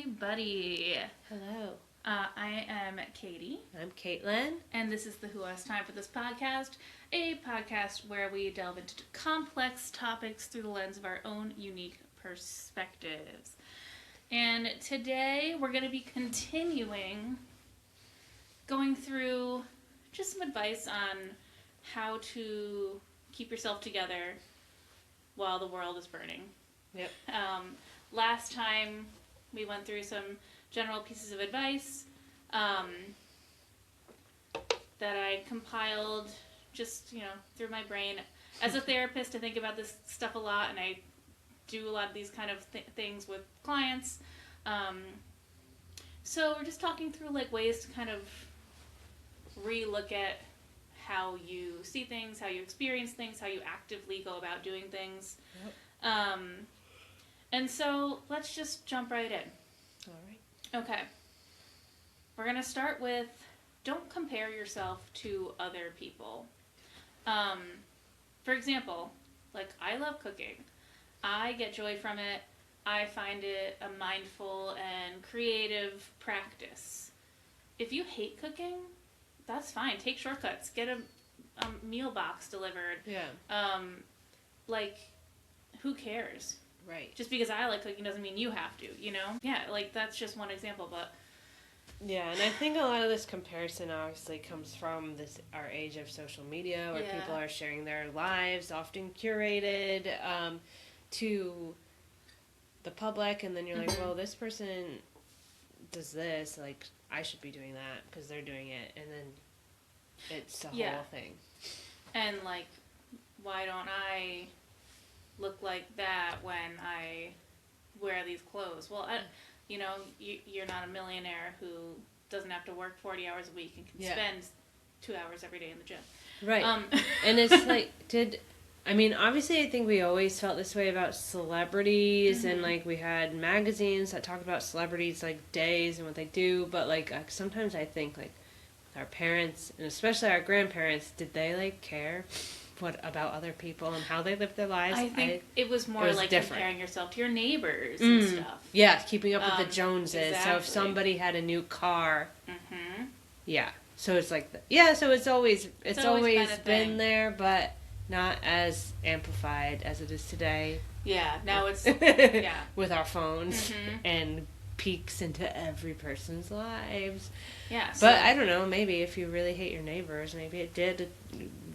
everybody. Hello. I am Katie. I'm Caitlin. And this is the Who Has Time for This podcast, a podcast where we delve into complex topics through the lens of our own unique perspectives. And today we're going to be continuing going through just some advice on how to keep yourself together while the world is burning. Yep. Last time we went through some general pieces of advice that I compiled just, through my brain. As a therapist, I think about this stuff a lot, and I do a lot of these kind of things with clients. So we're just talking through ways to kind of re-look at how you see things, how you experience things, how you actively go about doing things. Yep. And so let's just jump right in. All right. Okay. We're going to start with, don't compare yourself to other people. For example, I love cooking. I get joy from it. I find it a mindful and creative practice. If you hate cooking, that's fine. Take shortcuts. Get a meal box delivered. Yeah. Who cares? Right. Just because I like cooking doesn't mean you have to, Yeah, that's just one example, but... Yeah, and I think a lot of this comparison obviously comes from our age of social media, where people are sharing their lives, often curated, to the public, and then you're like, well, this person does this, I should be doing that, because they're doing it, and then it's a whole thing. And, why don't I look like that when I wear these clothes? Well, you're not a millionaire who doesn't have to work 40 hours a week and can spend 2 hours every day in the gym. Right. And it's obviously I think we always felt this way about celebrities, and we had magazines that talked about celebrities days and what they do, but sometimes I think with our parents and especially our grandparents, did they care about other people and how they live their lives? I think it was more different. Comparing yourself to your neighbors and stuff. Yeah, keeping up with the Joneses. Exactly. So if somebody had a new car, yeah. So it's so it's always been there, but not as amplified as it is today. Yeah, now it's with our phones and peeks into every person's lives. Yeah, but I don't know. Maybe if you really hate your neighbors, maybe it did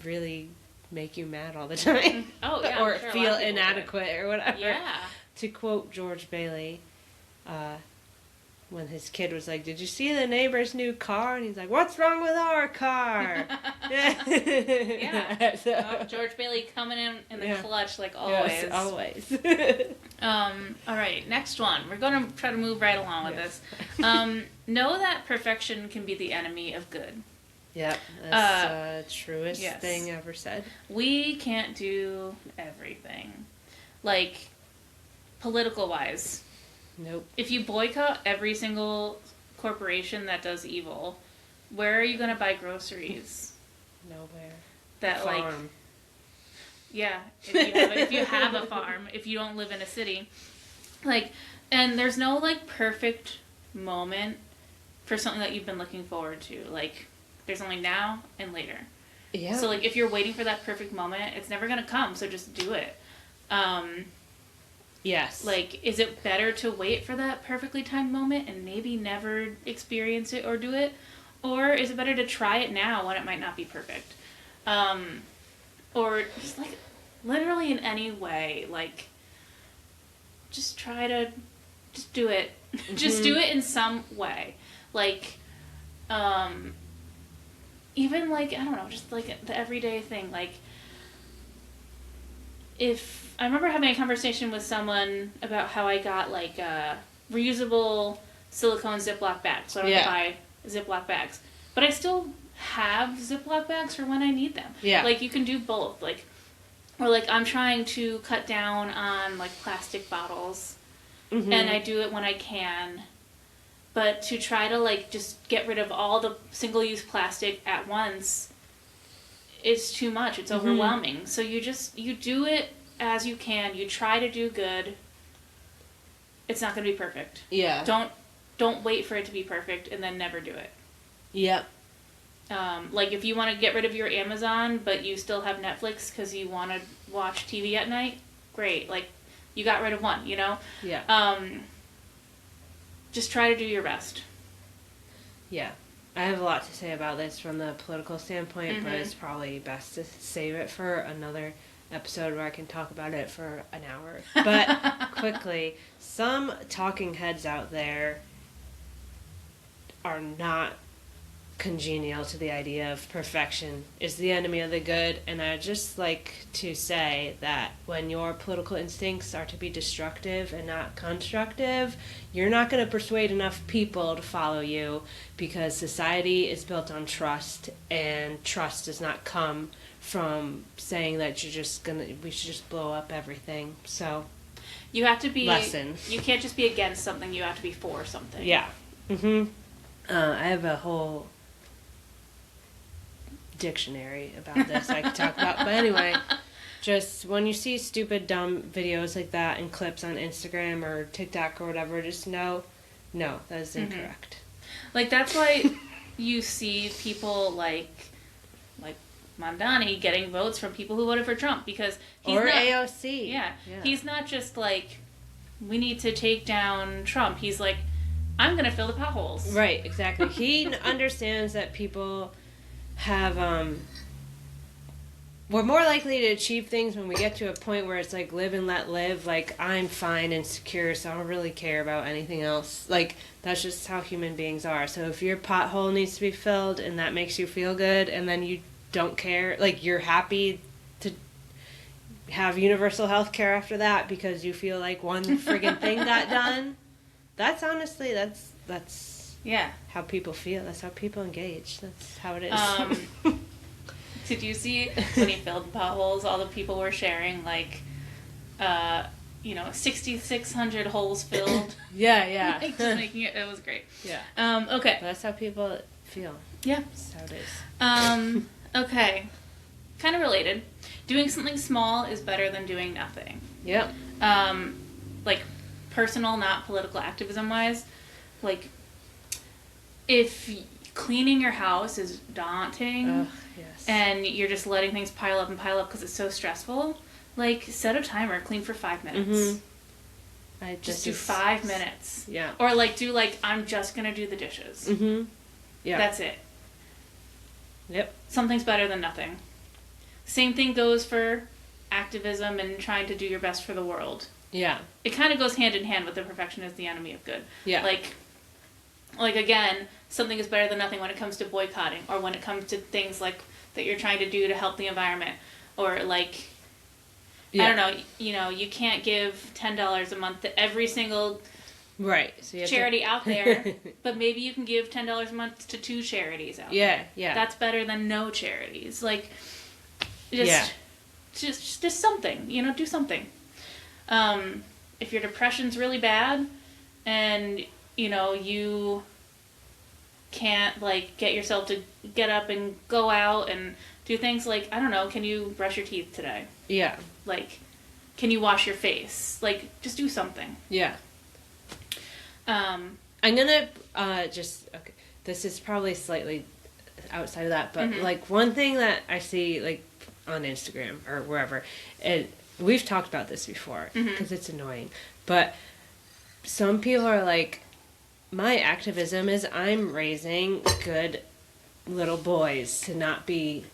really make you mad all the time. Oh, yeah. Or feel inadequate or whatever. Yeah. To quote George Bailey, when his kid was like, "Did you see the neighbor's new car?" And he's like, "What's wrong with our car?" Yeah. So, George Bailey coming in the clutch always. Yes, always. All right, next one. We're going to try to move right along with this. Know that perfection can be the enemy of good. Yep, that's the truest thing ever said. We can't do everything. Political-wise. Nope. If you boycott every single corporation that does evil, where are you going to buy groceries? Nowhere. Farm. Yeah, if you have a farm, if you don't live in a city. And there's no, perfect moment for something that you've been looking forward to. There's only now and later. Yeah. So, if you're waiting for that perfect moment, it's never going to come, so just do it. Yes. Is it better to wait for that perfectly timed moment and maybe never experience it or do it? Or is it better to try it now when it might not be perfect? Or just, literally in any way, just try to, just do it. Just do it in some way. Even, I don't know, just, the everyday thing, if I remember having a conversation with someone about how I got reusable silicone Ziploc bags, so I don't have to buy Ziploc bags, but I still have Ziploc bags for when I need them. Yeah, you can do both. Or I'm trying to cut down on plastic bottles, and I do it when I can. But to try to just get rid of all the single-use plastic at once, it's too much. It's overwhelming. So you do it as you can. You try to do good. It's not going to be perfect. Yeah. Don't don't wait for it to be perfect and then never do it. Yep. Like, if you want to get rid of your Amazon, but you still have Netflix because you want to watch TV at night, great. Like, you got rid of one, you know? Yeah. Just try to do your best. Yeah. I have a lot to say about this from the political standpoint, but it's probably best to save it for another episode where I can talk about it for an hour. But quickly, some talking heads out there are not congenial to the idea of perfection is the enemy of the good, and I'd just like to say that when your political instincts are to be destructive and not constructive, you're not going to persuade enough people to follow you, because society is built on trust, and trust does not come from saying that we should just blow up everything. So you have to be lesson. You can't just be against something, you have to be for something. Yeah. I have a whole dictionary about this I could talk about, but anyway, just when you see stupid dumb videos like that and clips on Instagram or TikTok or whatever, just no, that is incorrect. Like, that's why you see people like Mondani getting votes from people who voted for Trump, because he's or not, AOC. Yeah, he's not just like, we need to take down Trump. He's like, I'm gonna fill the potholes. Right, exactly. He understands that people have we're more likely to achieve things when we get to a point where it's like live and let live. Like, I'm fine and secure, so I don't really care about anything else. Like, that's just how human beings are. So if your pothole needs to be filled and that makes you feel good, and then you don't care, like, you're happy to have universal health care after that because you feel like one friggin' thing got done, that's honestly, that's yeah, how people feel. That's how people engage. That's how it is. Did you see when he filled potholes, all the people were sharing, like, 6,600 holes filled? Yeah. Like, just making it was great. Yeah. Okay. That's how people feel. Yeah. That's how it is. Okay. Kind of related. Doing something small is better than doing nothing. Yep. Like, personal, not political activism-wise, like, if cleaning your house is daunting, yes, and you're just letting things pile up because it's so stressful, like, set a timer, clean for 5 minutes. Just do 5 minutes. Yeah. Or, like, do, like, I'm just gonna do the dishes. Yeah. That's it. Yep. Something's better than nothing. Same thing goes for activism and trying to do your best for the world. Yeah. It kind of goes hand in hand with the perfection is the enemy of good. Yeah. Like, again, something is better than nothing when it comes to boycotting, or when it comes to things like that you're trying to do to help the environment, or like, I don't know, you can't give $10 a month to every single so charity out there, but maybe you can give $10 a month to 2 charities out there. Yeah. That's better than no charities. Like, just something, do something. If your depression's really bad and, you can't, like, get yourself to get up and go out and do things like, I don't know, can you brush your teeth today? Yeah. Like, can you wash your face? Like, just do something. Yeah. I'm gonna, okay, this is probably slightly outside of that, but, like, one thing that I see, like, on Instagram or wherever, and we've talked about this before, because it's annoying, but some people are like, my activism is I'm raising good little boys to not be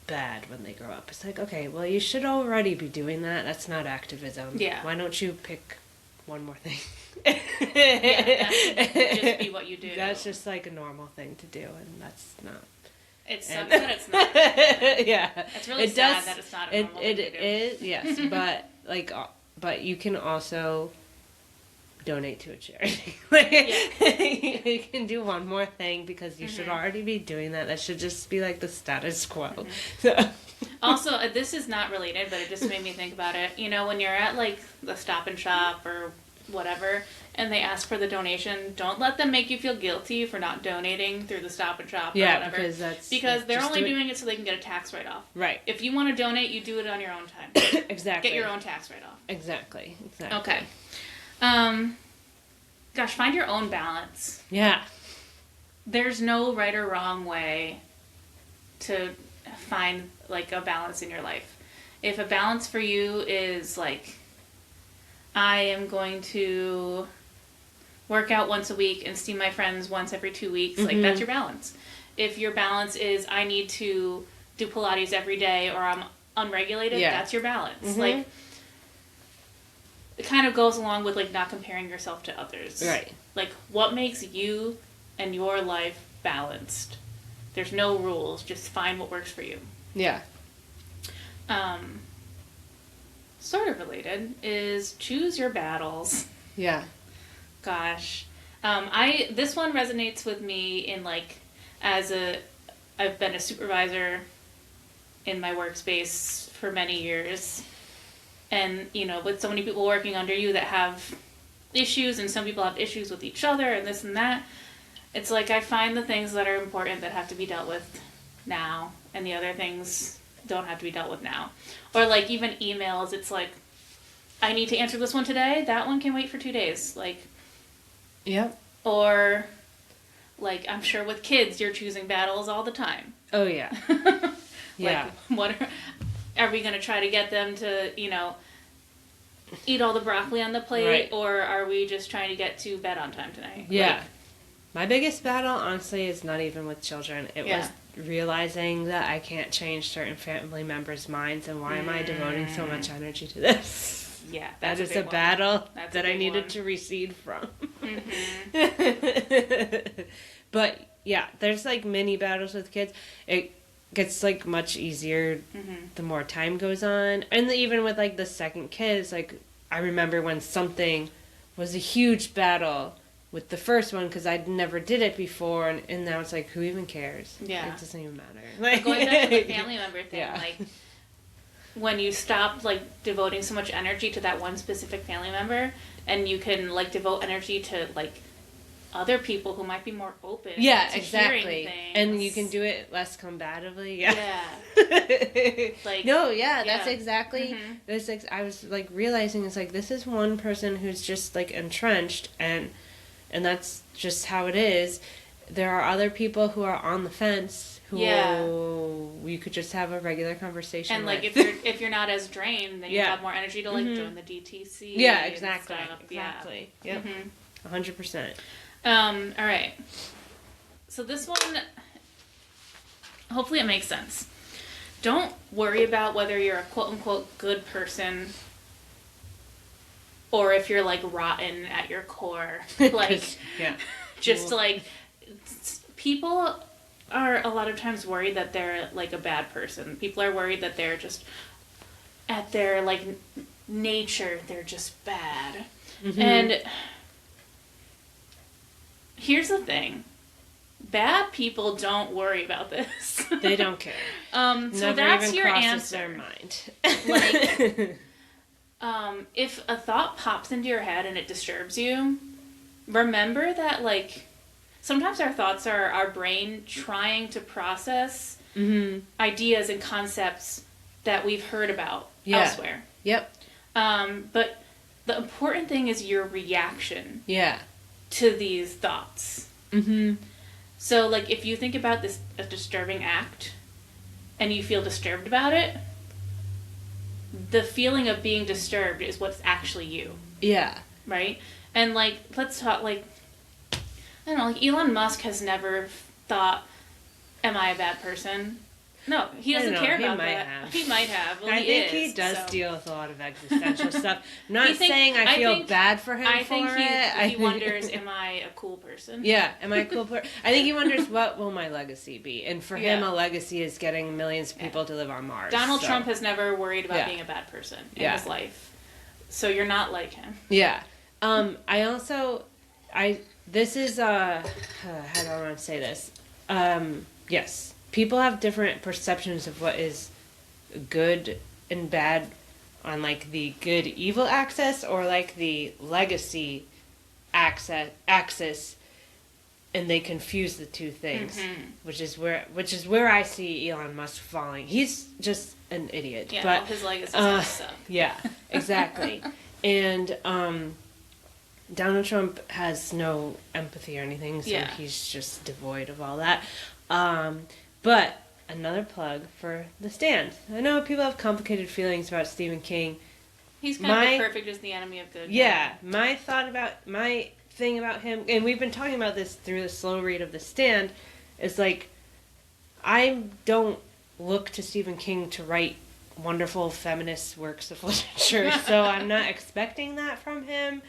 bad when they grow up. It's like, okay, well, you should already be doing that. That's not activism. Yeah. Why don't you pick one more thing? Yeah, that should just be what you do. That's just like a normal thing to do, and that's not. It sucks that it's not. Yeah. It's really sad that it's not a normal thing to do. It is, yes, but you can also donate to a charity. You can do one more thing because you should already be doing that. That should just be like the status quo. Also, this is not related, but it just made me think about it. When you're at, like, the Stop and Shop or whatever, and they ask for the donation, don't let them make you feel guilty for not donating through the Stop and Shop or whatever. Because they're only doing it so they can get a tax write-off. Right. If you want to donate, you do it on your own time. Exactly. Get your own tax write-off. Exactly. Okay. gosh, find your own balance. Yeah. There's no right or wrong way to find, like, a balance in your life. If a balance for you is, like, I am going to work out once a week and see my friends once every 2 weeks, like, that's your balance. If your balance is I need to do Pilates every day or I'm unregulated, that's your balance. Like, it kind of goes along with, like, not comparing yourself to others. Right. Like, what makes you and your life balanced? There's no rules. Just find what works for you. Yeah. Sort of related is choose your battles. Yeah. Gosh. This one resonates with me in, like, I've been a supervisor in my workspace for many years. And, you know, with so many people working under you that have issues, and some people have issues with each other and this and that, it's like I find the things that are important that have to be dealt with now, and the other things don't have to be dealt with now. Or, like, even emails, it's like, I need to answer this one today, that one can wait for 2 days. Like, yep. Or, like, I'm sure with kids, you're choosing battles all the time. Oh, yeah. Like, what are we going to try to get them to, you know, eat all the broccoli on the plate, right. Or are we just trying to get to bed on time tonight? Yeah. Like, my biggest battle, honestly, is not even with children. It was realizing that I can't change certain family members' minds, and why am I devoting so much energy to this? Yeah, that is a battle that I needed to recede from. But, yeah, there's, like, mini battles with kids. It gets, like, much easier the more time goes on. And even with, like, the second kids, like, I remember when something was a huge battle with the first one, because I never did it before, and now it's like, who even cares? Yeah. It doesn't even matter. Like, going back to the family member thing, like, when you stop, like, devoting so much energy to that one specific family member, and you can, like, devote energy to, like, other people who might be more open to exactly. hearing things. And you can do it less combatively. Yeah. Like, no, that's exactly. It's like, I was, like, realizing it's like, this is one person who's just, like, entrenched, and that's just how it is. There are other people who are on the fence who you could just have a regular conversation and, with. like, if you're not as drained, then you have more energy to, like, join the DTC. Yeah, exactly. Exactly. Yep. 100%. All right. So this one, hopefully it makes sense. Don't worry about whether you're a quote-unquote good person or if you're, like, rotten at your core. Like, just, like, people are a lot of times worried that they're, like, a bad person. People are worried that they're just, at their, like, nature, they're just bad. And here's the thing. Bad people don't worry about this. They don't care. So Never that's even your crosses answer. their mind. Like, if a thought pops into your head and it disturbs you, remember that, like, sometimes our thoughts are our brain trying to process ideas and concepts that we've heard about elsewhere. Yep. But the important thing is your reaction to these thoughts. So, like, if you think about a disturbing act and you feel disturbed about it, the feeling of being disturbed is what's actually you. Yeah. Right? And, like, let's talk, like, I don't know, like, Elon Musk has never thought, am I a bad person? No, he doesn't care about that. He might have. Well, I think he does deal with a lot of existential stuff. I'm not saying I feel bad for him for it. He wonders, am I a cool person? Yeah, am I a cool person? I think he wonders, what will my legacy be? And for him, a legacy is getting millions of people to live on Mars. Donald Trump has never worried about being a bad person in his life. So you're not like him. Yeah. This is, how do I want to say this? Yes. People have different perceptions of what is good and bad on, like, the good-evil axis or, like, the legacy axis, and they confuse the two things, which is where I see Elon Musk falling. He's just an idiot. Yeah, but his legacy sucks. Yeah, exactly. And Donald Trump has no empathy or anything, so he's just devoid of all that. But another plug for The Stand. I know people have complicated feelings about Stephen King. He's kind of perfect as the enemy of good. Yeah, my thing about him, and we've been talking about this through the slow read of The Stand, is like, I don't look to Stephen King to write wonderful feminist works of literature, so I'm not expecting that from him.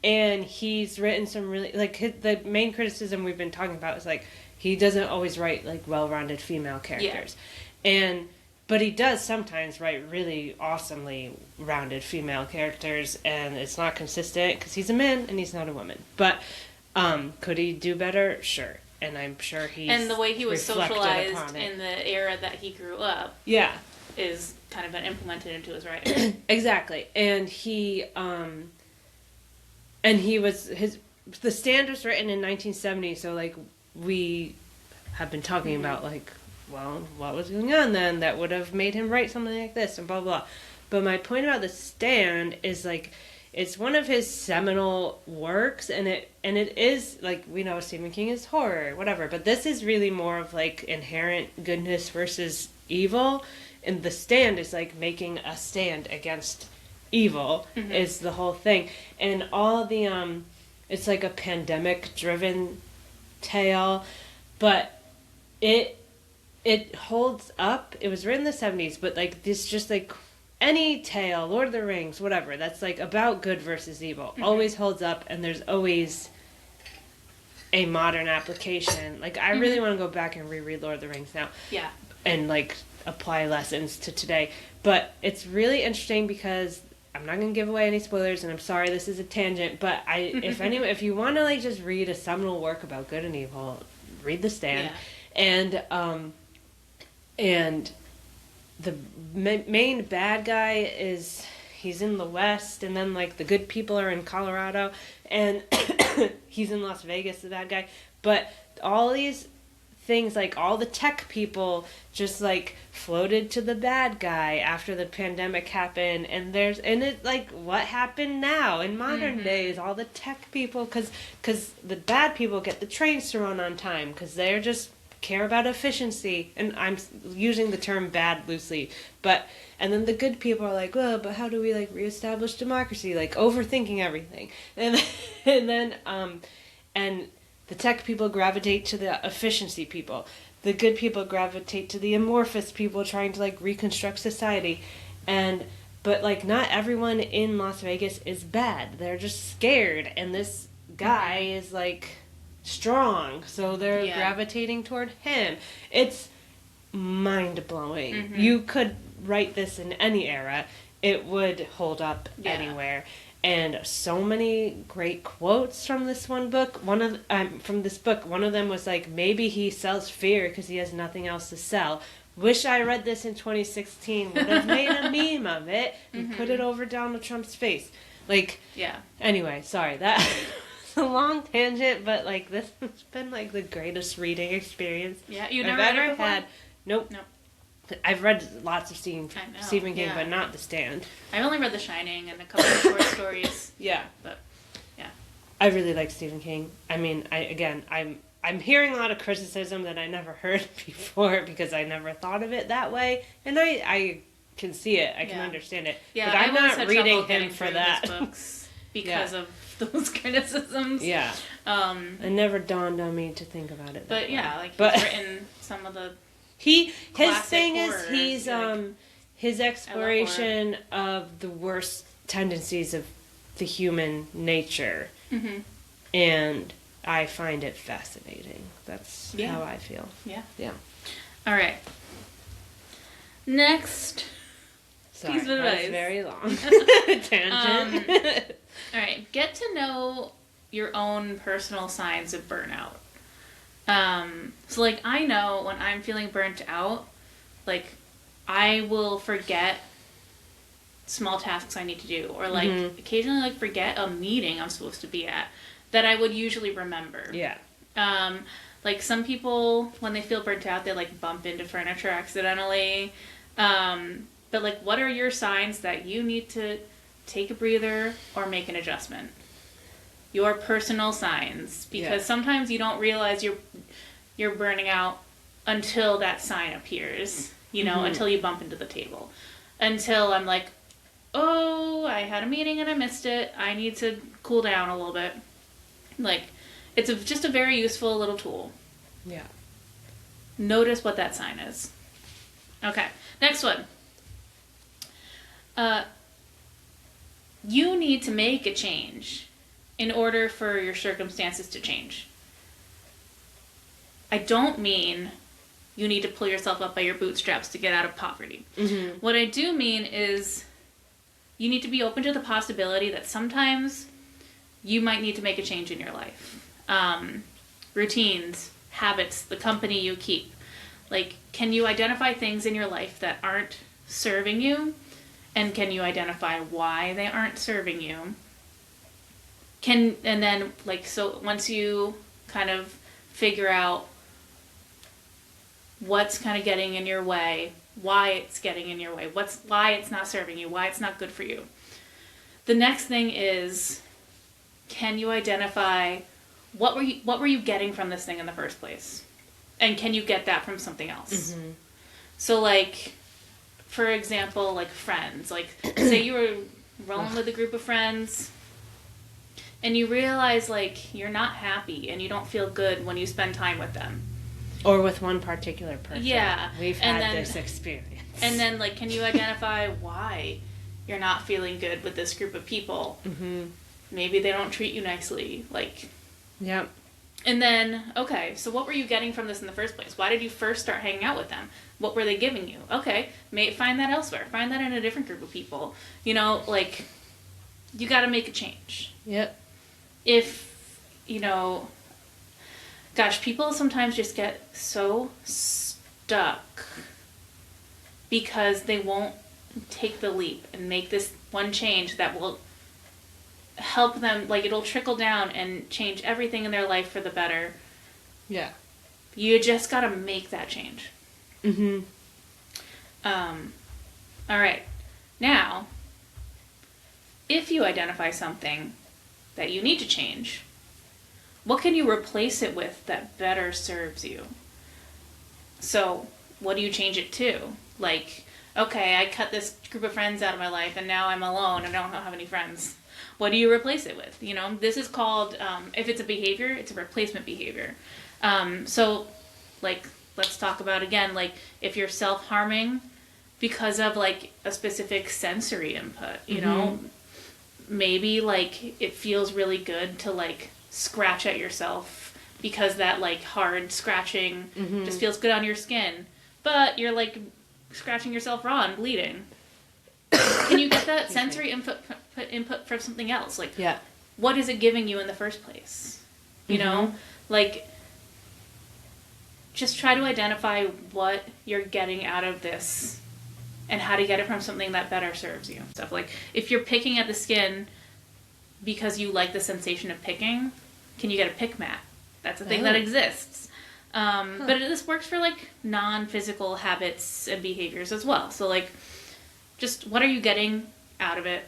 And he's written some really, like, the main criticism we've been talking about is, like, he doesn't always write, like, well-rounded female characters. Yeah. But he does sometimes write really awesomely rounded female characters, and it's not consistent because he's a man and he's not a woman. But could he do better? Sure. And I'm sure he's and the way he was socialized in the era that he grew up, is kind of been implemented into his writing. Exactly. And The Stand was written in 1970, so like we have been talking about like, well, what was going on then that would have made him write something like this and blah, blah, blah. But my point about The Stand is, like, it's one of his seminal works, and it is, like, we know Stephen King is horror, whatever, but this is really more of, like, inherent goodness versus evil, and The Stand is, like, making a stand against evil, is the whole thing. And all the, it's like a pandemic-driven tale, but it holds up. It was written in the 70s, but, like, this just, like, any tale, Lord of the Rings, whatever, that's, like, about good versus evil, always holds up, and there's always a modern application. Like, I really want to go back and reread Lord of the Rings now. Yeah. And, like, apply lessons to today. But it's really interesting because I'm not going to give away any spoilers, and I'm sorry this is a tangent, but if you want to, like, just read a seminal work about good and evil, read The Stand. Yeah. And the main bad guy he's in the West, and then, like, the good people are in Colorado, and he's in Las Vegas, the bad guy. But all these things, like, all the tech people just, like, floated to the bad guy after the pandemic happened, and it's like, what happened now in modern days? All the tech people, because the bad people get the trains to run on time, because they're just care about efficiency, and I'm using the term bad loosely, and then the good people are like, well, but how do we, like, reestablish democracy, like, overthinking everything, and then the tech people gravitate to the efficiency people, the good people gravitate to the amorphous people trying to, like, reconstruct society, but, like, not everyone in Las Vegas is bad, they're just scared, and this guy is, like, strong, so they're gravitating toward him. It's mind-blowing. You could write this in any era, it would hold up anywhere. And so many great quotes from this book. One of them was like, maybe he sells fear because he has nothing else to sell. Wish I read this in 2016, would have made a meme of it and put it over Donald Trump's face. Like, anyway, sorry, that a long tangent, but, like, this has been, like, the greatest reading experience I've ever had. Nope. I've read lots of Stephen King, but not The Stand. I've only read The Shining and a couple of short stories. But I really like Stephen King. I mean, I'm hearing a lot of criticism that I never heard before because I never thought of it that way, and I can see it. I can understand it. Yeah, but I'm not reading him for that. His books because of those criticisms. Yeah. It never dawned on me to think about it. But he's written some of the his thing is his exploration of the worst tendencies of the human nature, and I find it fascinating. That's how I feel. Yeah. All right. Next. Sorry, piece of advice. That's very long. Tangent. All right. Get to know your own personal signs of burnout. So, like, I know when I'm feeling burnt out, like, I will forget small tasks I need to do, or, like, occasionally, like, forget a meeting I'm supposed to be at that I would usually remember. Yeah. Like, some people, when they feel burnt out, they, like, bump into furniture accidentally. But, like, what are your signs that you need to take a breather or make an adjustment? your personal signs, because sometimes you don't realize you're burning out until that sign appears, you know, until you bump into the table. Until I'm like, oh, I had a meeting and I missed it. I need to cool down a little bit. Like, it's just a very useful little tool. Yeah. Notice what that sign is. Okay, next one. You need to make a change in order for your circumstances to change. I don't mean you need to pull yourself up by your bootstraps to get out of poverty. Mm-hmm. What I do mean is you need to be open to the possibility that sometimes you might need to make a change in your life. Routines, habits, the company you keep. Like, can you identify things in your life that aren't serving you? And can you identify why they aren't serving you? And then, like, so once you kind of figure out what's kind of getting in your way, why it's getting in your way, why it's not serving you, why it's not good for you. The next thing is, can you identify what were you getting from this thing in the first place? And can you get that from something else? Mm-hmm. So, like, for example, like friends. Like, say you were rolling with a group of friends and you realize, like, you're not happy and you don't feel good when you spend time with them. Or with one particular person. Yeah. We've had this experience. And then, like, can you identify why you're not feeling good with this group of people? Mm-hmm. Maybe they don't treat you nicely. Like... Yep. And then, okay, so what were you getting from this in the first place? Why did you first start hanging out with them? What were they giving you? Okay, find that elsewhere. Find that in a different group of people. You know, like, you got to make a change. Yep. If, you know, gosh, people sometimes just get so stuck because they won't take the leap and make this one change that will help them, like, it'll trickle down and change everything in their life for the better. Yeah. You just gotta make that change. Mm-hmm. Alright. Now, if you identify something that you need to change, what can you replace it with that better serves you? So, what do you change it to? Like, okay, I cut this group of friends out of my life and now I'm alone and I don't have any friends. What do you replace it with? You know, this is called, if it's a behavior, it's a replacement behavior. So, like, let's talk about, again, like, if you're self-harming because of, like, a specific sensory input, you know, maybe, like, it feels really good to, like, scratch at yourself because that, like, hard scratching just feels good on your skin. But you're, like, scratching yourself raw and bleeding. Can you get that sensory input from something else? Like, what is it giving you in the first place? You know? Like, just try to identify what you're getting out of this and how to get it from something that better serves you. Stuff like, if you're picking at the skin because you like the sensation of picking, can you get a pick mat? That's a thing that exists. But this works for, like, non-physical habits and behaviors as well. So, like, just what are you getting out of it?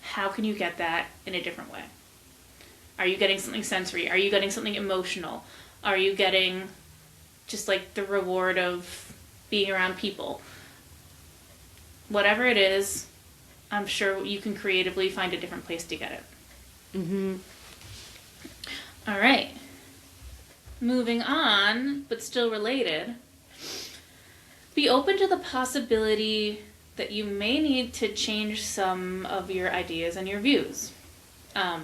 How can you get that in a different way? Are you getting something sensory? Are you getting something emotional? Are you getting just, like, the reward of being around people? Whatever it is, I'm sure you can creatively find a different place to get it. Mm-hmm. All right. Moving on, but still related. Be open to the possibility that you may need to change some of your ideas and your views. My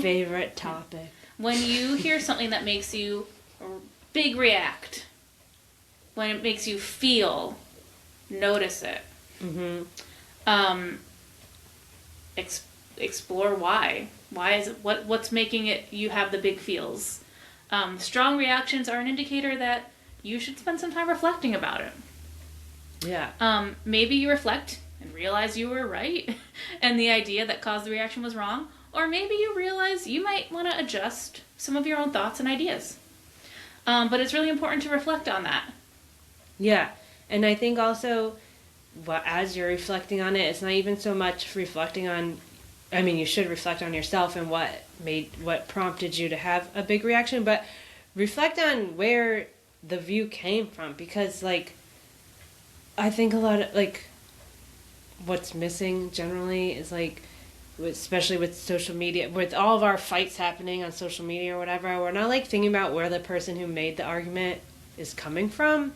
favorite topic. When you hear something that makes you big react, when it makes you feel, notice it. Mm-hmm. Explore why. Why is it? What's making it you have the big feels? Strong reactions are an indicator that you should spend some time reflecting about it. Yeah. Maybe you reflect and realize you were right and the idea that caused the reaction was wrong. Or maybe you realize you might want to adjust some of your own thoughts and ideas. But it's really important to reflect on that. Yeah. And I think also, as you're reflecting on it, it's not even so much reflecting on I mean, you should reflect on yourself and what prompted you to have a big reaction, but reflect on where the view came from, because, like, I think a lot of, like, what's missing generally is, like, especially with social media, with all of our fights happening on social media or whatever, we're not, like, thinking about where the person who made the argument is coming from,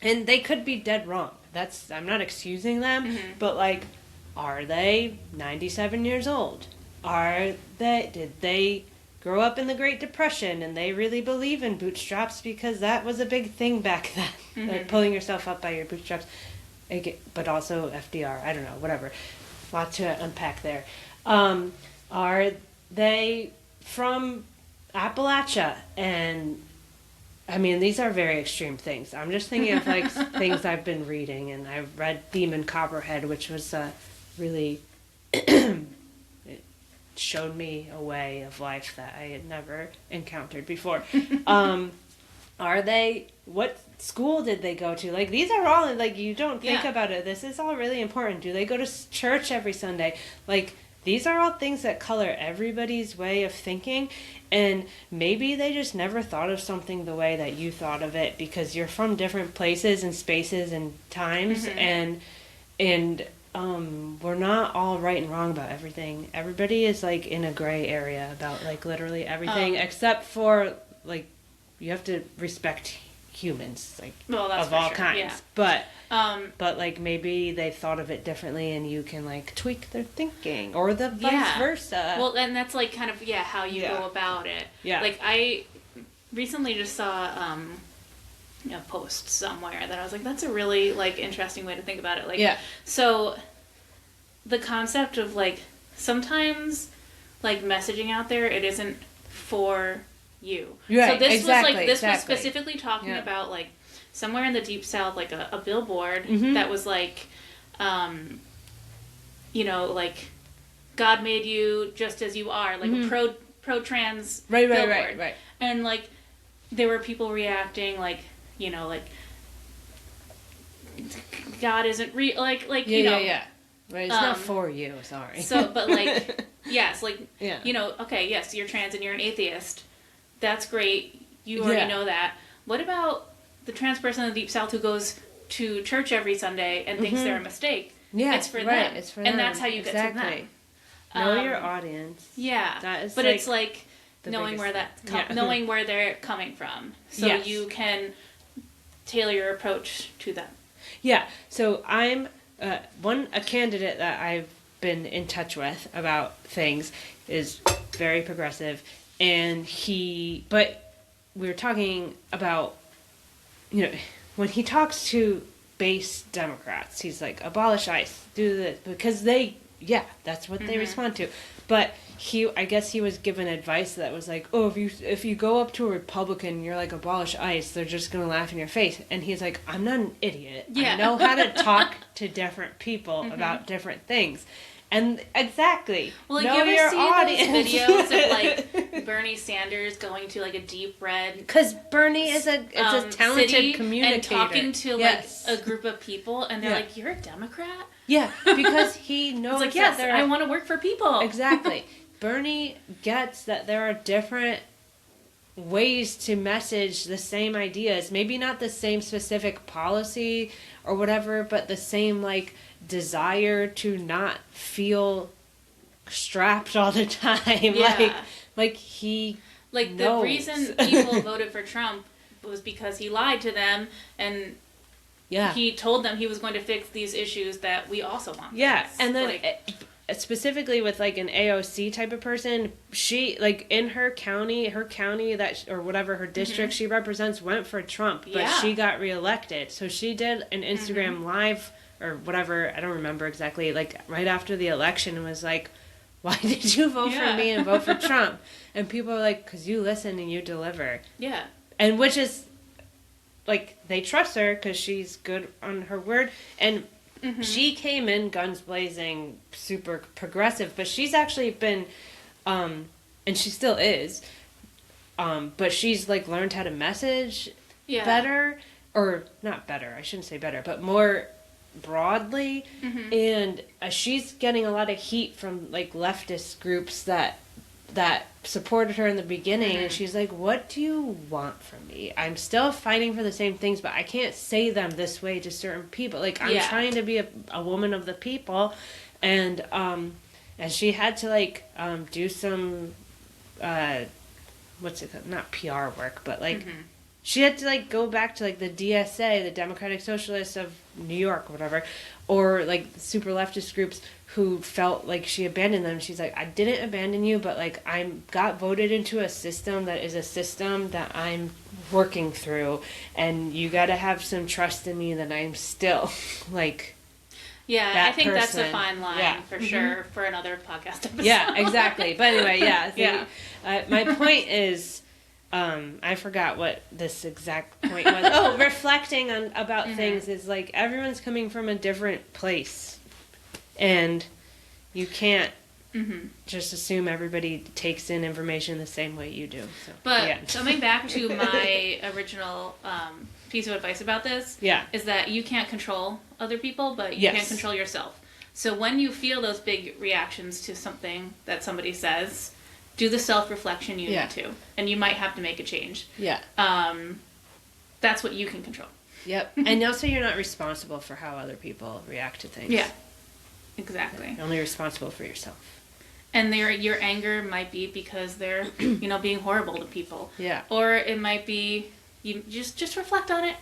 and they could be dead wrong. I'm not excusing them, but, like, are they 97 years old? Did they grow up in the Great Depression and they really believe in bootstraps because that was a big thing back then? Like pulling yourself up by your bootstraps. But also FDR, I don't know, whatever. A lot to unpack there. Are they from Appalachia? And I mean, these are very extreme things. I'm just thinking of, like, things I've been reading, and I've read Theme and Copperhead, which was really it showed me a way of life that I had never encountered before. What school did they go to? Like, these are all, like, you don't think about it. This is all really important. Do they go to church every Sunday? Like, these are all things that color everybody's way of thinking, and maybe they just never thought of something the way that you thought of it because you're from different places and spaces and times, and we're not all right and wrong about everything. Everybody is, like, in a gray area about, like, literally everything, except for, like, you have to respect humans, like, of all kinds. Yeah. But like, maybe they thought of it differently, and you can, like, tweak their thinking, or the vice versa. Well, and that's, like, kind of how you go about it. Yeah. Like, I recently just saw a post somewhere that I was like, that's a really, like, interesting way to think about it. Like, so the concept of, like, sometimes, like, messaging out there, it isn't for you. Right, so this was specifically talking about, like, somewhere in the Deep South, like, a billboard that was, like, like, God made you just as you are, like, a pro-trans billboard. Right. And, like, there were people reacting, like, like, God isn't real, like, you know. Yeah. Right, it's not for you, sorry. So, but, like, yes, like, okay, yes, you're trans and you're an atheist. That's great. You already know that. What about the trans person in the Deep South who goes to church every Sunday and thinks they're a mistake? Yeah, it's for them. It's for them. And that's how you get to them. Know your audience. Yeah. That is, but like, it's like knowing where knowing where they're coming from, so you can tailor your approach to them. Yeah. So I'm a candidate that I've been in touch with about things is very progressive. And but we were talking about, when he talks to base Democrats, he's like, abolish ICE, do this, because that's what they respond to. But I guess he was given advice that was like, oh, if you go up to a Republican, you're like, abolish ICE, they're just going to laugh in your face. And he's like, I'm not an idiot. Yeah. I know how to talk to different people about different things. And exactly. Well, like, know you ever see audience. Those videos of, like, Bernie Sanders going to, like, a deep red, because Bernie is a talented communicator and talking to like a group of people, and they're like, "You're a Democrat?" Yeah, because he knows. It's like, yes, I want to work for people. Exactly. Bernie gets that there are different ways to message the same ideas. Maybe not the same specific policy or whatever, but the same, like, desire to not feel strapped all the time. Yeah. Like he knows. The reason people voted for Trump was because he lied to them, and he told them he was going to fix these issues that we also want. Yeah, and then specifically with, like, an AOC type of person, she, like, in her county that, or whatever her district she represents, went for Trump, but she got reelected. So she did an Instagram live or whatever, I don't remember exactly, like, right after the election, and was like, why did you vote for me and vote for Trump? And people are like, because you listen and you deliver. Yeah. And which is, like, they trust her because she's good on her word. And she came in guns blazing, super progressive, but she's actually been, and she still is, but she's, like, learned how to message better, or not better, I shouldn't say better, but more broadly, and she's getting a lot of heat from like leftist groups that supported her in the beginning, and she's like, what do you want from me? I'm still fighting for the same things, but I can't say them this way to certain people. Like, I'm trying to be a woman of the people, and she had to like do some what's it called? Not PR work, but like she had to like go back to like the DSA, the Democratic Socialists of New York or whatever, or like super leftist groups who felt like she abandoned them. She's like, I didn't abandon you, but like I got voted into a system that is a system that I'm working through, and you got to have some trust in me that I'm still like I think that's a fine line for sure for another podcast episode. Yeah, exactly. But anyway, my point is, I forgot what this exact point was. Oh, reflecting on about things is like everyone's coming from a different place, and you can't just assume everybody takes in information the same way you do. So, but coming back to my original piece of advice about this, is that you can't control other people, but you can control yourself. So when you feel those big reactions to something that somebody says, do the self-reflection you need to, and you might have to make a change. That's what you can control. And also you're not responsible for how other people react to things. Exactly. You're only responsible for yourself. And your anger might be because they're, being horrible to people. Or it might be you just reflect on it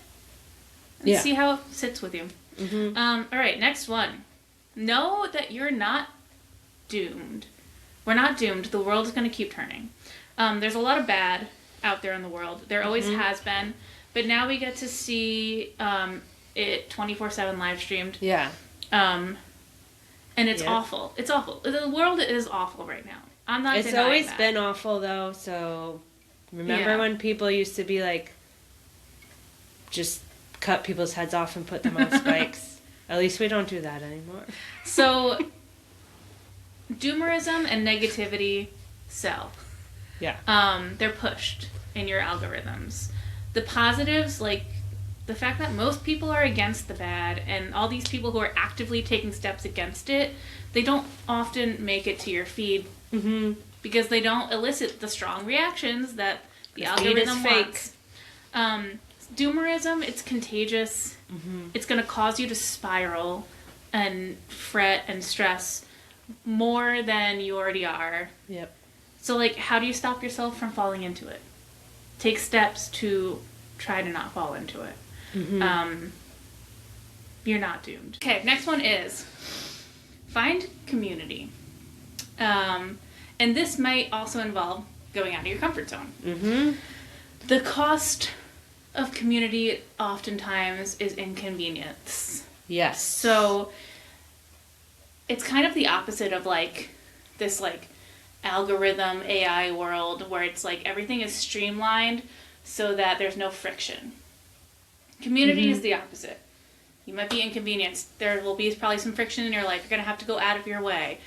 and see how it sits with you. All right, next one. Know that you're not doomed. We're not doomed. The world is going to keep turning. There's a lot of bad out there in the world. There always has been. But now we get to see it 24/7 live streamed. And it's awful. It's awful. The world is awful right now. I'm not denying that. It's always been awful, though, so remember when people used to be like, just cut people's heads off and put them on spikes? At least we don't do that anymore. So, doomerism and negativity sell. They're pushed in your algorithms. The positives, like the fact that most people are against the bad, and all these people who are actively taking steps against it, they don't often make it to your feed because they don't elicit the strong reactions that the algorithm wants. Doomerism, it's contagious. It's going to cause you to spiral and fret and stress more than you already are. So, like, how do you stop yourself from falling into it? Take steps to try to not fall into it. You're not doomed. Okay, next one is find community. And this might also involve going out of your comfort zone. The cost of community oftentimes is inconvenience. So it's kind of the opposite of like this like algorithm AI world where it's like everything is streamlined so that there's no friction. Community is the opposite. You might be inconvenienced. There will be probably some friction in your life. You're going to have to go out of your way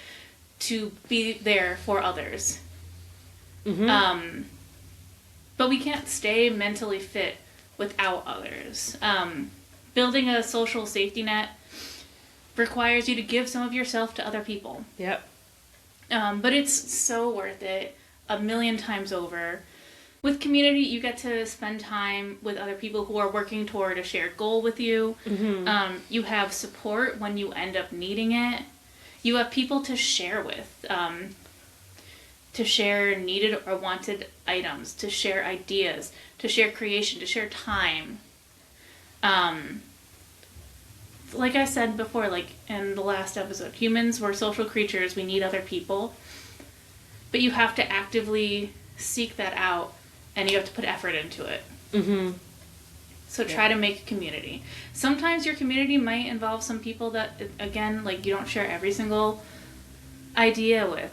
to be there for others. But we can't stay mentally fit without others. Building a social safety net requires you to give some of yourself to other people. But it's so worth it 1,000,000 times over. With community, you get to spend time with other people who are working toward a shared goal with you. You have support when you end up needing it. You have people to share with, to share needed or wanted items, to share ideas, to share creation, to share time. Like I said before, like in the last episode, humans, we're social creatures. We need other people. But you have to actively seek that out. And you have to put effort into it. So try to make a community. Sometimes your community might involve some people that, again, like you don't share every single idea with.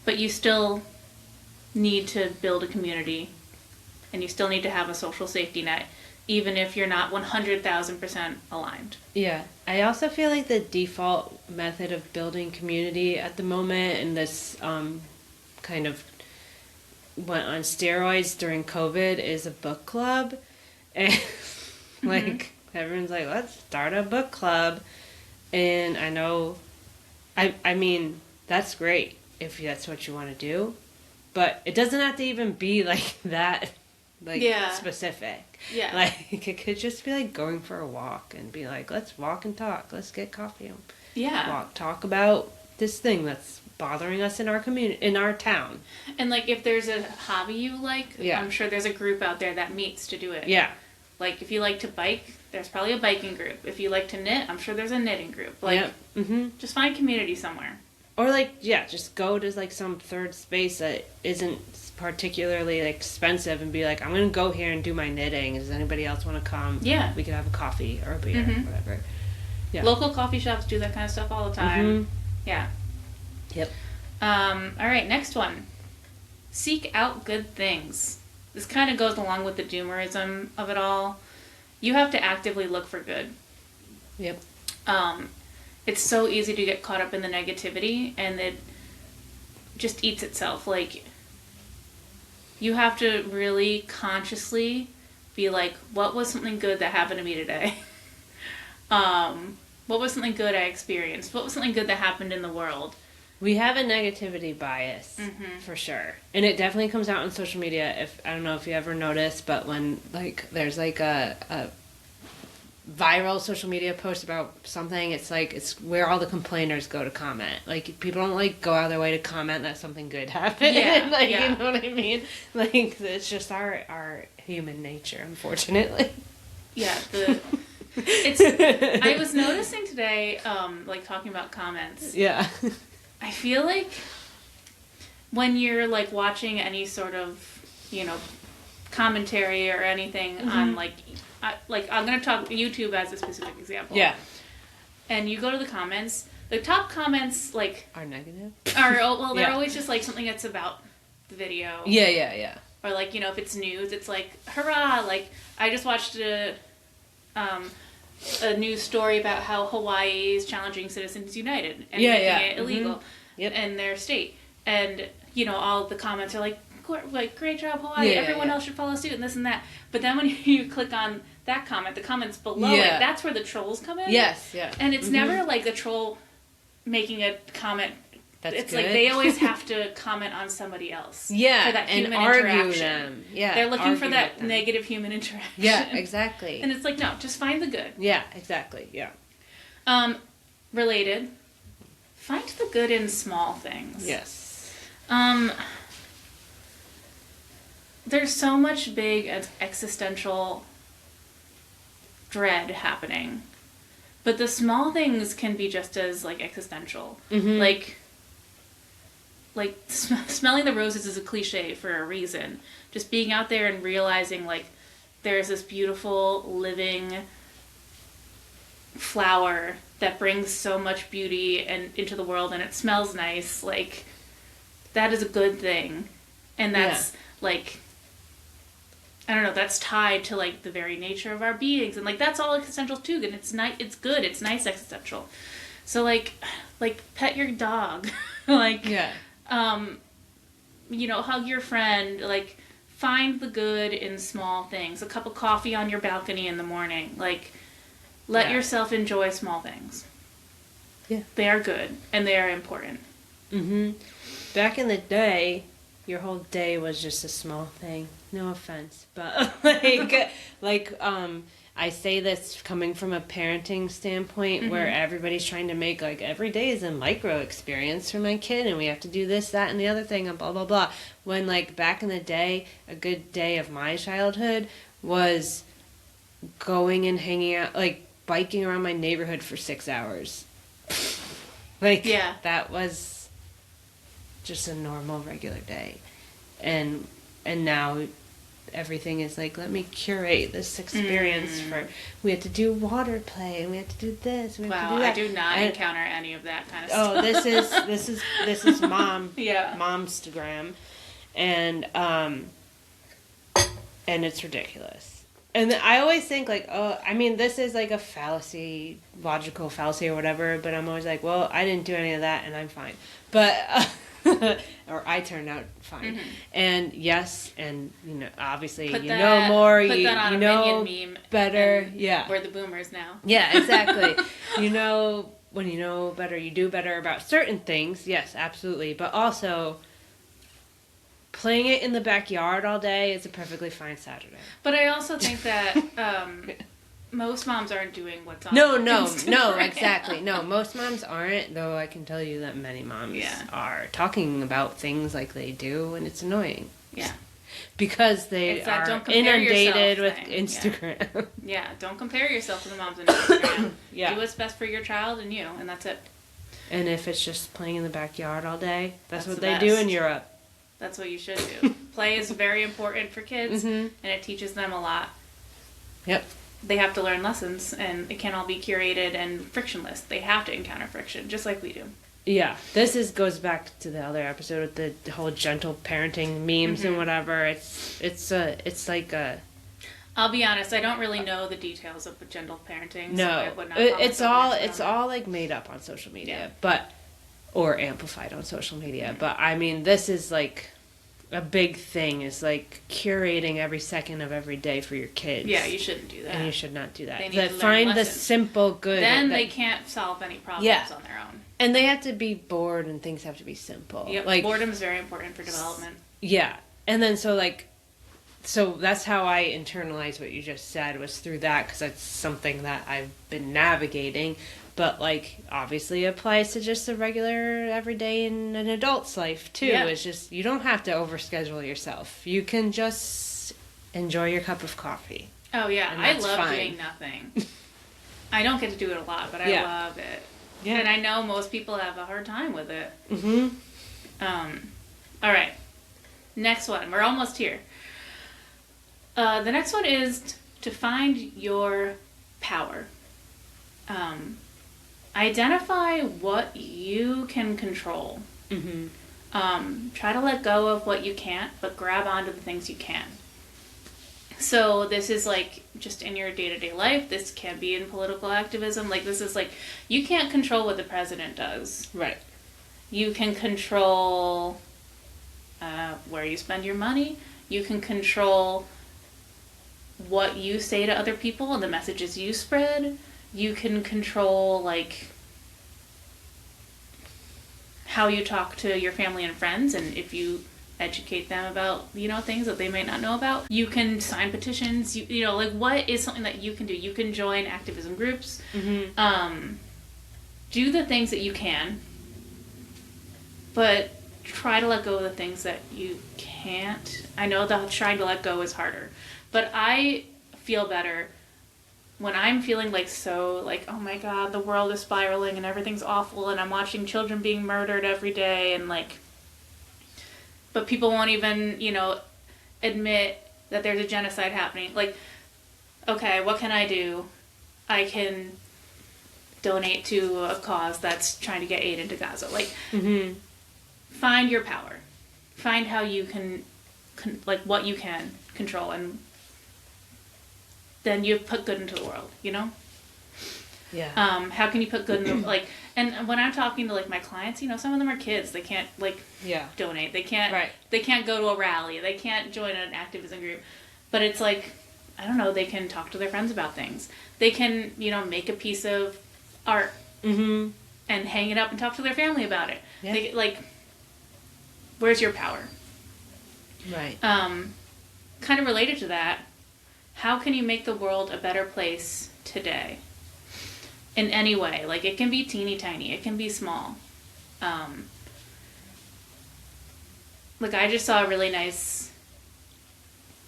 But you still need to build a community. And you still need to have a social safety net, even if you're not 100,000% aligned. I also feel like the default method of building community at the moment, and this kind of went on steroids during COVID, is a book club. And like Everyone's like, let's start a book club. And I know, I mean, that's great if that's what you want to do. But it doesn't have to even be like that, like specific. Yeah. Like it could just be like going for a walk and be like, let's walk and talk. Let's get coffee. Yeah. Talk about this thing that's bothering us in our community, in our town. And like if there's a hobby you like, yeah. I'm sure there's a group out there that meets to do it. Yeah. Like if you like to bike, there's probably a biking group. If you like to knit, I'm sure there's a knitting group. Like, just find community somewhere. Or like, yeah, just go to like some third space that isn't particularly expensive and be like, I'm gonna go here and do my knitting. Does anybody else want to come? Yeah, we could have a coffee or a beer, or whatever. Yeah, local coffee shops do that kind of stuff all the time. Yeah. Yep. All right, next one. Seek out good things. This kind of goes along with the doomerism of it all. You have to actively look for good. Yep. It's so easy to get caught up in the negativity, and it just eats itself. Like, you have to really consciously be like, what was something good that happened to me today? What was something good I experienced? What was something good that happened in the world? We have a negativity bias, for sure. And it definitely comes out on social media. If I don't know if you ever noticed, but when like there's like a viral social media post about something, it's like it's where all the complainers go to comment. Like people don't like go out of their way to comment that something good happened. Yeah, you know what I mean? Like it's just our human nature, unfortunately. Yeah, I was noticing today, like talking about comments. Yeah. I feel like when you're like watching any sort of, commentary or anything on like I'm gonna talk YouTube as a specific example. Yeah. And you go to the comments. The top comments like are negative. They're always just like something that's about the video. Yeah. Or like if it's news, it's like hurrah! Like I just watched a news story about how Hawaii is challenging Citizens United and making it illegal in their state, and all the comments are like great job Hawaii, everyone else should follow suit and this and that. But then when you click on that comment, the comments below it, that's where the trolls come in. Yes, and it's never like the troll making a comment. It's good. Like they always have to comment on somebody else. For that human and argue interaction. them. Yeah, they're looking for that negative human interaction. Yeah, exactly. And it's like, no, just find the good. Yeah, exactly. Yeah. Related, find the good in small things. Yes. There's so much big existential dread happening, but the small things can be just as like existential. Like smelling the roses is a cliche for a reason. Just being out there and realizing like there's this beautiful living flower that brings so much beauty and into the world, and it smells nice. Like that is a good thing, and that's like, I don't know, that's tied to like the very nature of our beings, and like that's all existential too. And it's good, it's nice existential. So like pet your dog, like hug your friend, like find the good in small things. A cup of coffee on your balcony in the morning, like let yourself enjoy small things. Yeah, they are good and they are important. Back in the day, your whole day was just a small thing. No offense, but I say this coming from a parenting standpoint where everybody's trying to make like every day is a micro experience for my kid, and we have to do this, that, and the other thing, and blah blah blah. When like back in the day, a good day of my childhood was going and hanging out, like biking around my neighborhood for 6 hours. That was just a normal regular day, and now everything is like, let me curate this experience for, we have to do water play and we have to do this, we have to do that. I do not encounter any of that kind of stuff. This is Momstagram, and it's ridiculous. And I always think like, this is like a logical fallacy or whatever, but I'm always like, well, I didn't do any of that and I'm fine. But or I turned out fine. And yes, and obviously put know more, you know meme better. Yeah, we're the boomers now. Yeah, exactly. When you know better, you do better about certain things. Yes, absolutely. But also, playing it in the backyard all day is a perfectly fine Saturday. But I also think that most moms aren't doing what's on No, Instagram. Exactly. No, most moms aren't, though I can tell you that many moms are talking about things like they do, and it's annoying. Yeah. Because they are inundated with Instagram. Yeah, don't compare yourself to the moms on Instagram. Do what's best for your child and you, and that's it. And if it's just playing in the backyard all day, that's what they do in Europe. That's what you should do. Play is very important for kids, and it teaches them a lot. Yep. They have to learn lessons, and it can't all be curated and frictionless. They have to encounter friction, just like we do. Yeah, goes back to the other episode with the whole gentle parenting memes and whatever. It's like a. I'll be honest, I don't really know the details of the gentle parenting. No, so I would not it's all like made up on social media, or amplified on social media. But I mean, this is like a big thing. Is like curating every second of every day for your kids. Yeah, you shouldn't do that. And you should not do that. They need to find learn the lessons. simple good. Then they can't solve any problems on their own. And they have to be bored, and things have to be simple. Yep, like boredom is very important for development. Yeah, and then so that's how I internalized what you just said, was through that, because that's something that I've been navigating. But obviously applies to just a regular everyday in an adult's life too. Yeah. It's just, you don't have to overschedule yourself. You can just enjoy your cup of coffee. Oh yeah, I love doing nothing. I don't get to do it a lot, but I love it. Yeah. And I know most people have a hard time with it. All right. Next one. We're almost here. The next one is to find your power. Identify what you can control. Try to let go of what you can't, but grab onto the things you can. So this is just in your day-to-day life. This can be in political activism. This is you can't control what the president does. Right. You can control where you spend your money. You can control what you say to other people and the messages you spread. You can control how you talk to your family and friends, and if you educate them about things that they might not know about. You can sign petitions. What is something that you can do? You can join activism groups. Do the things that you can, but try to let go of the things that you can't. I know that trying to let go is harder, but I feel better when I'm feeling oh my god, the world is spiraling and everything's awful, and I'm watching children being murdered every day, and but people won't even, admit that there's a genocide happening. Okay, what can I do? I can donate to a cause that's trying to get aid into Gaza. Find your power. Find how you can, what you can control, and then you put good into the world, Yeah. How can you put good in the, and when I'm talking to, my clients, some of them are kids. They can't, donate. They can't go to a rally. They can't join an activism group. But it's I don't know, they can talk to their friends about things. They can, make a piece of art and hang it up and talk to their family about it. Yeah. Where's your power? Right. Kind of related to that, how can you make the world a better place today? In any way. It can be teeny tiny. It can be small. I just saw a really nice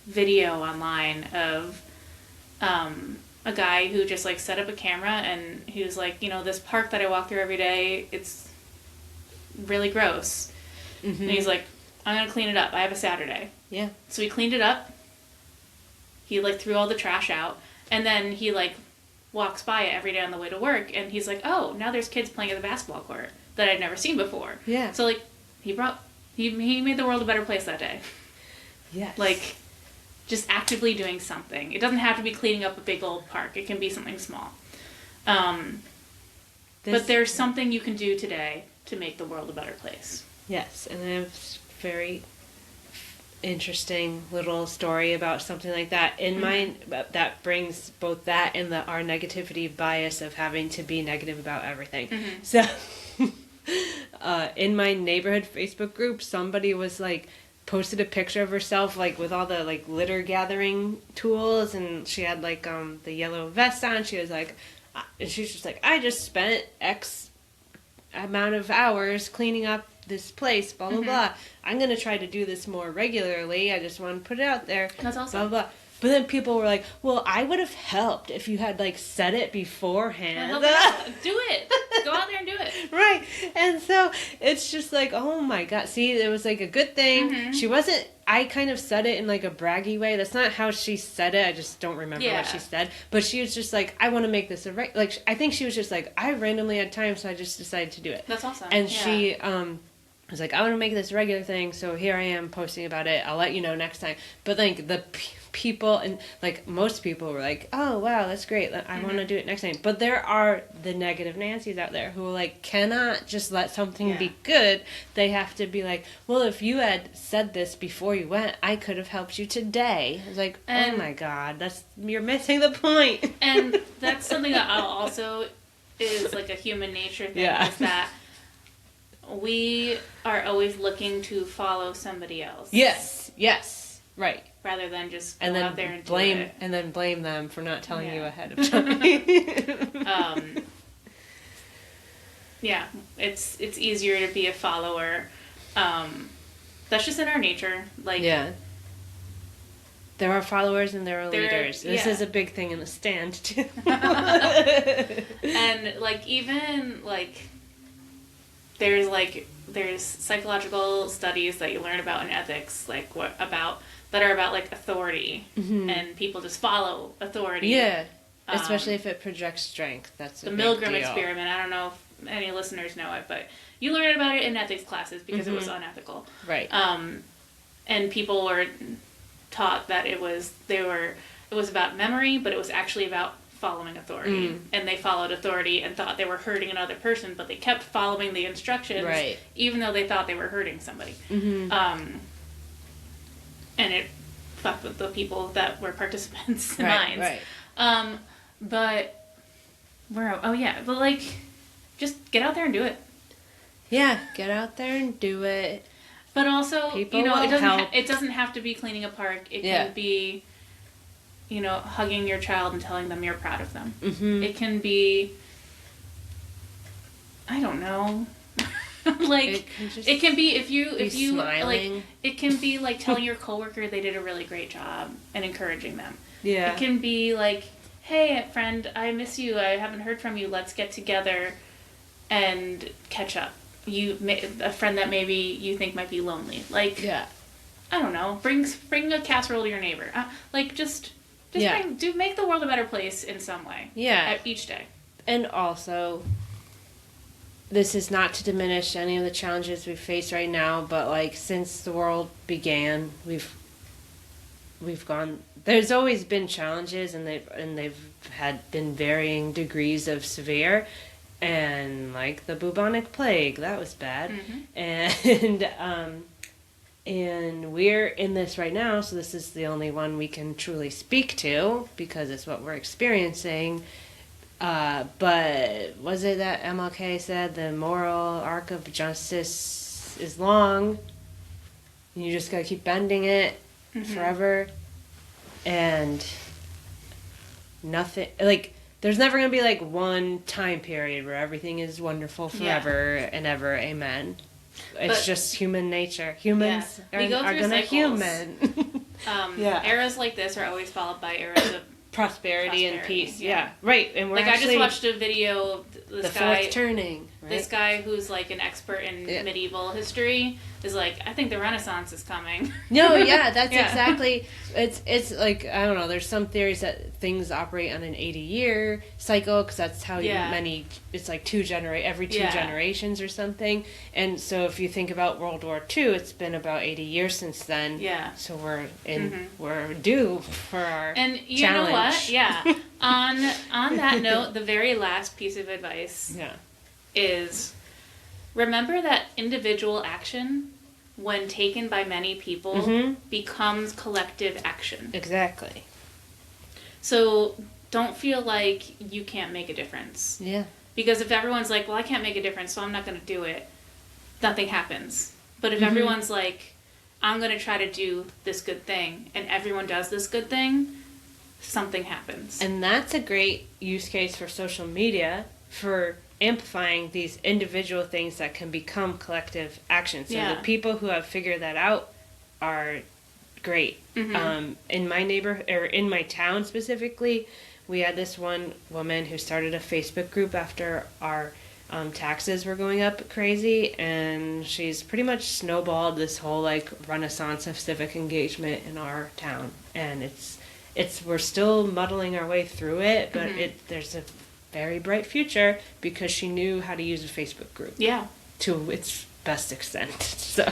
video online of a guy who just set up a camera, and he was this park that I walk through every day, it's really gross. And he's I'm going to clean it up. I have a Saturday. Yeah. So he cleaned it up. He threw all the trash out, and then he walks by it every day on the way to work, and he's oh, now there's kids playing at the basketball court that I'd never seen before. Yeah. So he made the world a better place that day. Yes. Just actively doing something. It doesn't have to be cleaning up a big old park. It can be something small. But there's something you can do today to make the world a better place. Yes, and I have a very interesting little story about something like that in mind that brings both that and our negativity bias of having to be negative about everything. So in my neighborhood Facebook group, somebody was like posted a picture of herself like with all the like litter gathering tools, and she had like the yellow vest on. She was like, and she's just like, I just spent X amount of hours cleaning up this place, blah blah blah. I'm gonna try to do this more regularly. I just want to put it out there. That's awesome. Blah blah. But then people were like, well, I would have helped if you had, like, said it beforehand. Do it. Go out there and do it. Right. And so it's just like, oh, my God. See, it was, like, a good thing. She wasn't... I kind of said it in, like, a braggy way. That's not how she said it. I just don't remember what she said. But she was just like, I want to make this a... Like, I think she was just like, I randomly had time, so I just decided to do it. That's awesome. And she... I was like, I want to make this a regular thing, so here I am posting about it. I'll let you know next time. But, like, the people, and, like, most people were like, oh, wow, that's great. I want to do it next time. But there are the negative Nancys out there who, like, cannot just let something be good. They have to be like, well, if you had said this before you went, I could have helped you today. I was like, oh, my God, you're missing the point. And that's something that I'll also is, like, a human nature thing, is that we are always looking to follow somebody else. Yes, right. Rather than just go out there and blame do it. And then blame them for not telling you ahead of time. Yeah, it's easier to be a follower. That's just in our nature. Like, yeah. There are followers and there are leaders. This is a big thing in the stand too. And like even like there's psychological studies that you learn about in ethics, like that are about like authority, and people just follow authority. Yeah, especially if it projects strength. That's the Milgram experiment. I don't know if any listeners know it, but you learn about it in ethics classes because it was unethical. Right. And people were taught that it was about memory, but it was actually about following authority. And they followed authority and thought they were hurting another person, but they kept following the instructions, even though they thought they were hurting somebody. And it fucked with the people that were participants' minds. Right. But like, just get out there and do it. Yeah, get out there and do it. But also, people it doesn't have to be cleaning a park. It can be, hugging your child and telling them you're proud of them. It can be, I don't know. Like, it can be if you smiling. Like, it can be like telling your coworker they did a really great job and encouraging them. Yeah. It can be like, hey, friend, I miss you. I haven't heard from you. Let's get together and catch up. A friend that maybe you think might be lonely. Like, I don't know. Bring a casserole to your neighbor. Make the world a better place in some way. Yeah. Each day. And also, this is not to diminish any of the challenges we face right now, but like since the world began, we've gone. There's always been challenges, and they've had been varying degrees of severe, and like the bubonic plague, that was bad, and we're in this right now, so this is the only one we can truly speak to because it's what we're experiencing. But was it that MLK said the moral arc of justice is long? You just gotta keep bending it forever. And nothing, like, there's never gonna be, like, one time period where everything is wonderful forever and ever, amen. It's just human nature. Humans are gonna human. Eras like this are always followed by eras of prosperity and peace. Yeah. Right. And we're like, I just watched a video of the fourth turning. Right? This guy who's like an expert in medieval history is like, I think the Renaissance is coming. No, that's exactly. It's like, I don't know. There's some theories that things operate on an 80-year cycle because that's how many. It's like every two generations or something. And so if you think about World War II, it's been about 80 years since then. Yeah. So we're due for our you know what? Yeah. On that note, the very last piece of advice is remember that individual action, when taken by many people, becomes collective action. Exactly. So don't feel like you can't make a difference. Yeah. Because if everyone's like, well, I can't make a difference, so I'm not going to do it, nothing happens. But if everyone's like, I'm going to try to do this good thing, and everyone does this good thing, something happens. And that's a great use case for social media for amplifying these individual things that can become collective action. So the people who have figured that out are great. In my neighborhood, or in my town specifically, we had this one woman who started a Facebook group after our taxes were going up crazy, and she's pretty much snowballed this whole like renaissance of civic engagement in our town. And we're still muddling our way through it, but there's a very bright future because she knew how to use a Facebook group. Yeah. To its best extent. So.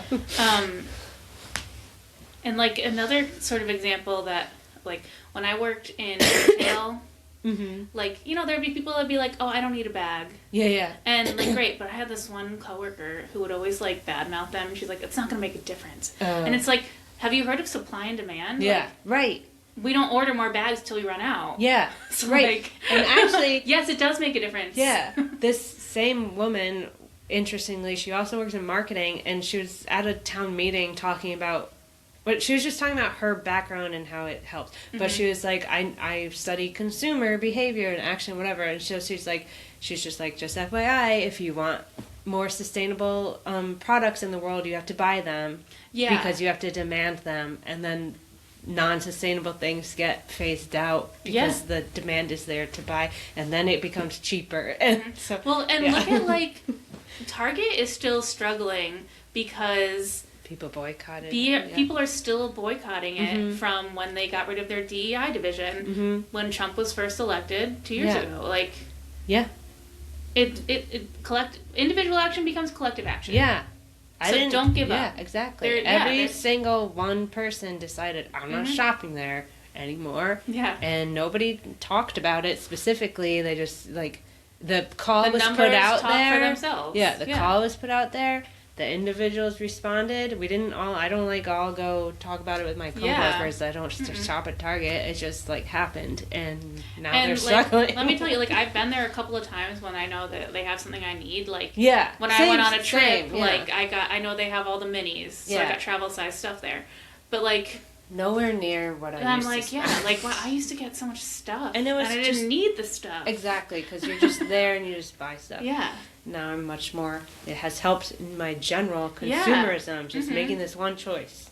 And like another sort of example that, like, when I worked in retail, like, you know, there'd be people that'd be like, oh, I don't need a bag. Yeah. And like, great, but I had this one coworker who would always like badmouth them. She's like, it's not gonna make a difference. And it's like, have you heard of supply and demand? Yeah, like, right. We don't order more bags till we run out. Yeah, so right. Like, and actually, yes, it does make a difference. Yeah, this same woman, interestingly, she also works in marketing, and she was at a town meeting talking about. But she was just talking about her background and how it helps. But she was like, I study consumer behavior and action, whatever. And she's just like, just FYI, if you want more sustainable products in the world, you have to buy them. Yeah. Because you have to demand them. And then non-sustainable things get phased out because the demand is there to buy. And then it becomes cheaper. And so, look at, like, Target is still struggling because... People boycotted. People are still boycotting it from when they got rid of their DEI division when Trump was first elected 2 years ago. Like, individual action becomes collective action. Yeah, so don't give up. Yeah, exactly. Every single one person decided I'm not shopping there anymore. Yeah, and nobody talked about it specifically. They just like the call was put out there for themselves. Yeah, the call was put out there. The individuals responded. We didn't all. I don't like all go talk about it with my coworkers. I don't shop at Target. It just like happened, and now they're struggling. Let me tell you, like I've been there a couple of times when I know that they have something I need. Like when I went on a trip, like I know they have all the minis, so I got travel size stuff there. But like nowhere near what I used to. I'm like, like well, I used to get so much stuff, and I didn't need the stuff. Exactly, because you're just there and you just buy stuff. Yeah. Now I'm much more. It has helped in my general consumerism, just making this one choice.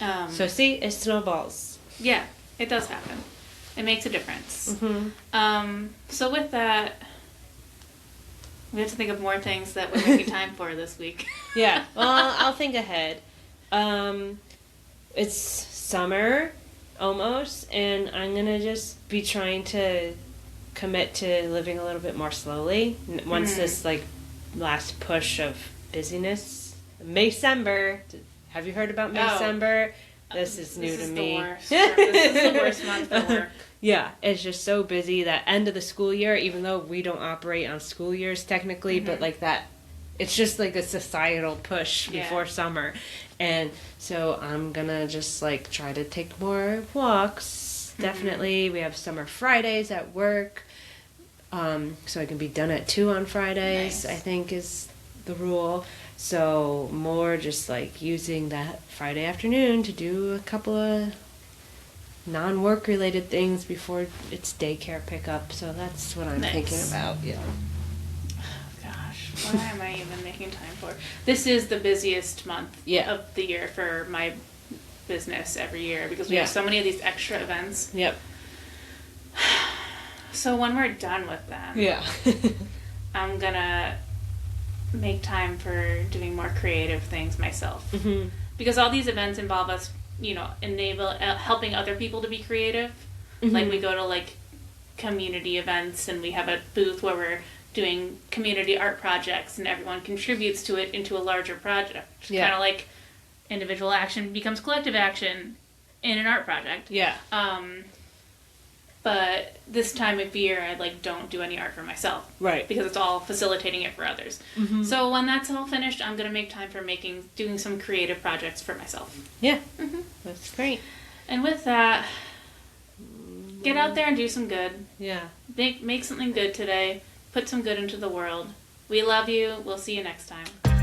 So see, it snowballs. Yeah, it does happen. It makes a difference. So with that, we have to think of more things that we're making time for this week. Yeah, well, I'll think ahead. It's summer, almost, and I'm gonna just be trying to commit to living a little bit more slowly once this like last push of busyness. Maycember. Have you heard about Maycember? This is new to me. This is the worst month for work. Yeah, it's just so busy. That end of the school year, even though we don't operate on school years technically, but like that, it's just like a societal push before summer. And so I'm gonna just like try to take more walks. Definitely. We have summer Fridays at work. So I can be done at 2 on Fridays, I think is the rule. So more just like using that Friday afternoon to do a couple of non-work related things before it's daycare pickup. So that's what I'm thinking about. Yeah. Oh, gosh. What am I even making time for? This is the busiest month of the year for my business every year because we have so many of these extra events. Yep. So when we're done with them, I'm gonna make time for doing more creative things myself. Because all these events involve us, helping other people to be creative. Like we go to like community events and we have a booth where we're doing community art projects and everyone contributes to it into a larger project. Kind of like individual action becomes collective action in an art project. But this time of year, I don't do any art for myself. Right. Because it's all facilitating it for others. Mm-hmm. So when that's all finished, I'm going to make time for doing some creative projects for myself. Yeah. Mm-hmm. That's great. And with that, get out there and do some good. Yeah. Make something good today. Put some good into the world. We love you. We'll see you next time.